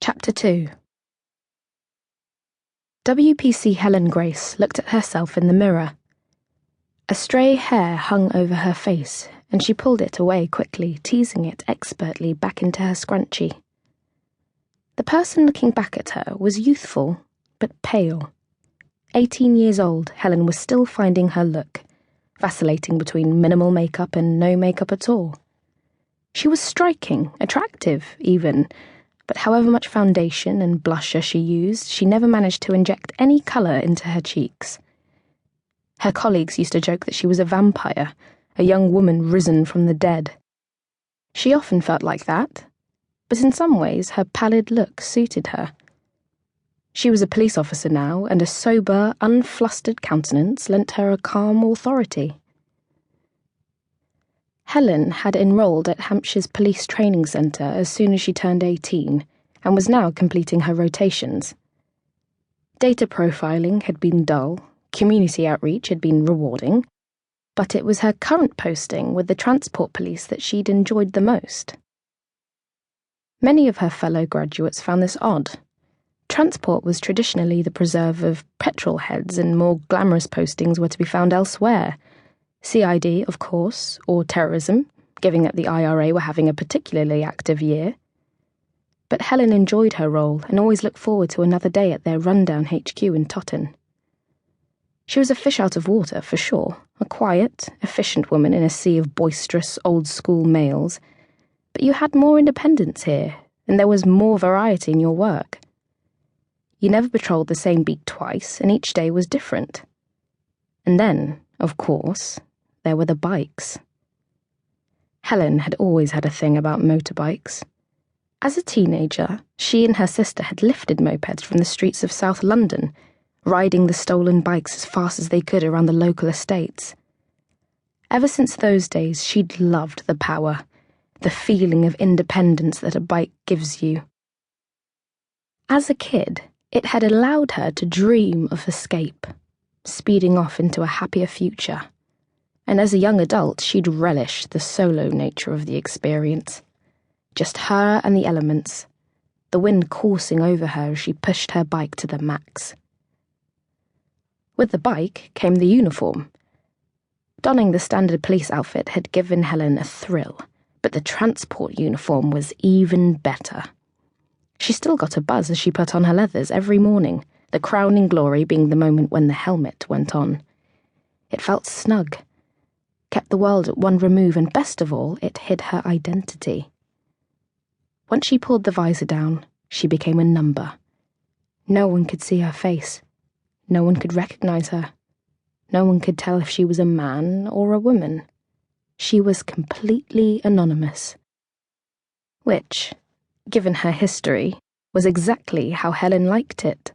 Chapter 2. WPC Helen Grace looked at herself in the mirror. A stray hair hung over her face, and she pulled it away quickly, teasing it expertly back into her scrunchie. The person looking back at her was youthful, but pale. 18 years old, Helen was still finding her look, vacillating between minimal makeup and no makeup at all. She was striking, attractive, even, but however much foundation and blusher she used, she never managed to inject any colour into her cheeks. Her colleagues used to joke that she was a vampire, a young woman risen from the dead. She often felt like that, but in some ways her pallid look suited her. She was a police officer now, and a sober, unflustered countenance lent her a calm authority. Helen had enrolled at Hampshire's police training centre as soon as she turned 18, and was now completing her rotations. Data profiling had been dull, community outreach had been rewarding, but it was her current posting with the transport police that she'd enjoyed the most. Many of her fellow graduates found this odd. Transport was traditionally the preserve of petrol heads, and more glamorous postings were to be found elsewhere. CID, of course, or terrorism, given that the IRA were having a particularly active year. But Helen enjoyed her role and always looked forward to another day at their rundown HQ in Totton. She was a fish out of water, for sure, a quiet, efficient woman in a sea of boisterous, old-school males. But you had more independence here, and there was more variety in your work. You never patrolled the same beat twice, and each day was different. And then, of course, there were the bikes. Helen had always had a thing about motorbikes. As a teenager, she and her sister had lifted mopeds from the streets of South London, riding the stolen bikes as fast as they could around the local estates. Ever since those days, she'd loved the power, the feeling of independence that a bike gives you. As a kid, it had allowed her to dream of escape, speeding off into a happier future. And as a young adult, she'd relish the solo nature of the experience. Just her and the elements, the wind coursing over her as she pushed her bike to the max. With the bike came the uniform. Donning the standard police outfit had given Helen a thrill, but the transport uniform was even better. She still got a buzz as she put on her leathers every morning, the crowning glory being the moment when the helmet went on. It felt snug, kept the world at one remove, and best of all, it hid her identity. Once she pulled the visor down, she became a number. No one could see her face. No one could recognize her. No one could tell if she was a man or a woman. She was completely anonymous. Which, given her history, was exactly how Helen liked it.